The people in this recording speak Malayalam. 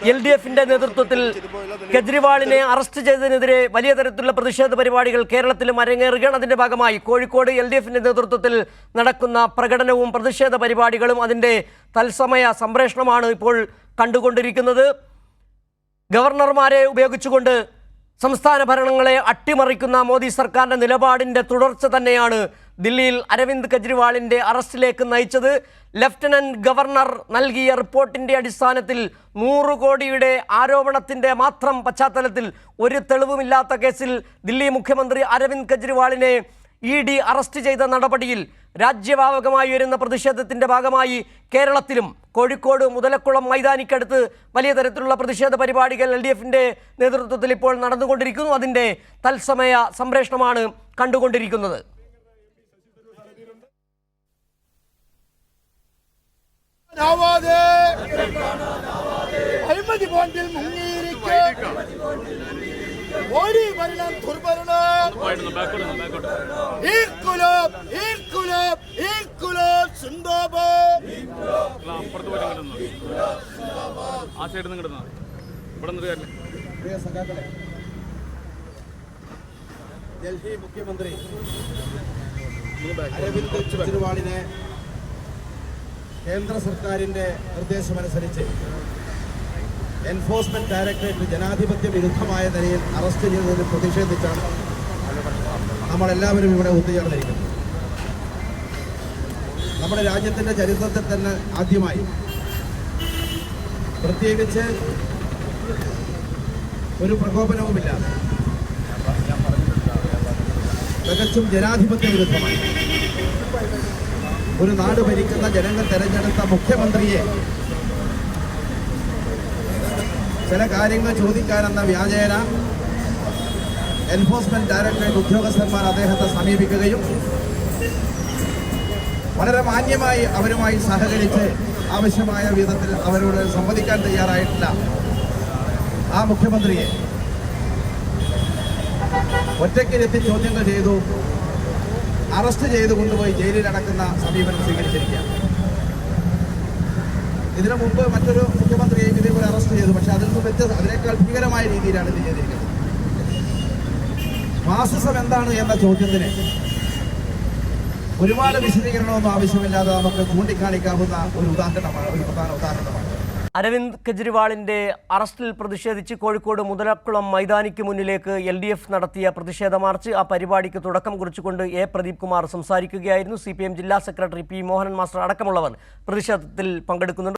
LDFിന്റെ നേതൃത്വത്തിൽ കെജ്രിവാളിനെ അറസ്റ്റ് ചെയ്തതിനെതിരെ വലിയ തരത്തിലുള്ള പ്രതിഷേധ പരിപാടികൾ കേരളത്തിലും അരങ്ങേറുകയാണ്. അതിന്റെ ഭാഗമായി കോഴിക്കോട് LDFിന്റെ നേതൃത്വത്തിൽ നടക്കുന്ന പ്രകടനവും പ്രതിഷേധ പരിപാടികളും അതിന്റെ തത്സമയ സംപ്രേഷണമാണ് ഇപ്പോൾ കണ്ടുകൊണ്ടിരിക്കുന്നത്. ഗവർണർമാരെ ഉപയോഗിച്ചുകൊണ്ട് സംസ്ഥാന ഭരണങ്ങളെ അട്ടിമറിക്കുന്ന മോദി സർക്കാരിന്റെ നിലപാടിന്റെ തുടർച്ച തന്നെയാണ് ദില്ലിയിൽ അരവിന്ദ് കെജ്രിവാളിന്റെ അറസ്റ്റിലേക്ക് നയിച്ചത്. ലഫ്റ്റനന്റ് ഗവർണർ നൽകിയ റിപ്പോർട്ടിന്റെ അടിസ്ഥാനത്തിൽ 100 കോടിയുടെ ആരോപണത്തിന്റെ മാത്രം പശ്ചാത്തലത്തിൽ ഒരു തെളിവുമില്ലാത്ത കേസിൽ ദില്ലി മുഖ്യമന്ത്രി അരവിന്ദ് കെജ്രിവാളിനെ ED അറസ്റ്റ് ചെയ്ത നടപടിയിൽ രാജ്യവ്യാപകമായി വരുന്ന പ്രതിഷേധത്തിന്റെ ഭാഗമായി കേരളത്തിലും കോഴിക്കോട് മുതലക്കുളം മൈതാനിക്കടുത്ത് വലിയ തരത്തിലുള്ള പ്രതിഷേധ പരിപാടികൾ LDFിന്റെ നേതൃത്വത്തിൽ ഇപ്പോൾ നടന്നുകൊണ്ടിരിക്കുന്നു. അതിന്റെ തത്സമയ സംപ്രേഷണമാണ് കണ്ടുകൊണ്ടിരിക്കുന്നത്. ഡൽഹി മുഖ്യമന്ത്രി അരവിന്ദ് കെജ്രിവാളിനെ കേന്ദ്ര സർക്കാരിന്റെ നിർദ്ദേശമനുസരിച്ച് എൻഫോഴ്സ്മെന്റ് ഡയറക്ടറേറ്റ് ജനാധിപത്യ വിരുദ്ധമായ നിലയിൽ അറസ്റ്റ് ചെയ്തതിൽ പ്രതിഷേധിച്ചാണ് നമ്മളെല്ലാവരും ഇവിടെ ഒത്തുചേർന്നിരിക്കുന്നത്. നമ്മുടെ രാജ്യത്തിൻ്റെ ചരിത്രത്തിൽ തന്നെ ആദ്യമായി, പ്രത്യേകിച്ച് ഒരു പ്രകോപനവുമില്ലാതെ തികച്ചും ജനാധിപത്യ വിരുദ്ധമായി ഒരു നാട് ഭരിക്കുന്ന ജനങ്ങൾ തെരഞ്ഞെടുത്ത മുഖ്യമന്ത്രിയെ ചില കാര്യങ്ങൾ ചോദിക്കാനെന്ന വ്യാജേന എൻഫോഴ്സ്മെന്റ് ഡയറക്ടറേറ്റ് ഉദ്യോഗസ്ഥന്മാർ അദ്ദേഹത്തെ സമീപിക്കുകയും വളരെ മാന്യമായി അവരുമായി സഹകരിച്ച് ആവശ്യമായ വിധത്തിൽ അവരോട് സംവദിക്കാൻ തയ്യാറായിട്ടില്ല ആ മുഖ്യമന്ത്രിയെ ഒറ്റയ്ക്കിരുത്തി ചോദ്യങ്ങൾ ചെയ്തു, അറസ്റ്റ് ചെയ്ത് കൊണ്ടുപോയി ജയിലിൽ അടക്കുന്ന സമീപനം സ്വീകരിച്ചിരിക്കുകയാണ്. ഇതിനു മുമ്പ് മറ്റൊരു മുഖ്യമന്ത്രിയെയും ഇതേപോലെ അറസ്റ്റ് ചെയ്തു. പക്ഷെ അതിൽ നിന്ന് അതിനേക്കാൾ ഭീകരമായ രീതിയിലാണ് ഇത് ചെയ്തിരിക്കുന്നത്. ഫാസിസം എന്താണ് എന്ന ചോദ്യത്തിന് ഒരുപാട് വിശദീകരണമൊന്നും ആവശ്യമില്ലാതെ നമുക്ക് ചൂണ്ടിക്കാണിക്കാവുന്ന ഒരു ഉദാഹരണമാണ്, ഒരു പ്രധാന ഉദാഹരണമാണ്. അരവിന്ദ് കെജ്രിവാളിന്റെ അറസ്റ്റിൽ പ്രതിഷേധിച്ച് കോഴിക്കോട് മുതലക്കുളം മൈതാനിക്ക് മുന്നിലേക്ക് LDF നടത്തിയ പ്രതിഷേധ മാർച്ച്, ആ പരിപാടിക്ക് തുടക്കം കുറിച്ചുകൊണ്ട് പ്രദീപ് കുമാർ സംസാരിക്കുകയായിരുന്നു. CPM ജില്ലാ സെക്രട്ടറി P മോഹനൻ മാസ്റ്റർ അടക്കമുള്ളവർ പ്രതിഷേധത്തിൽ പങ്കെടുക്കുന്നുണ്ട്.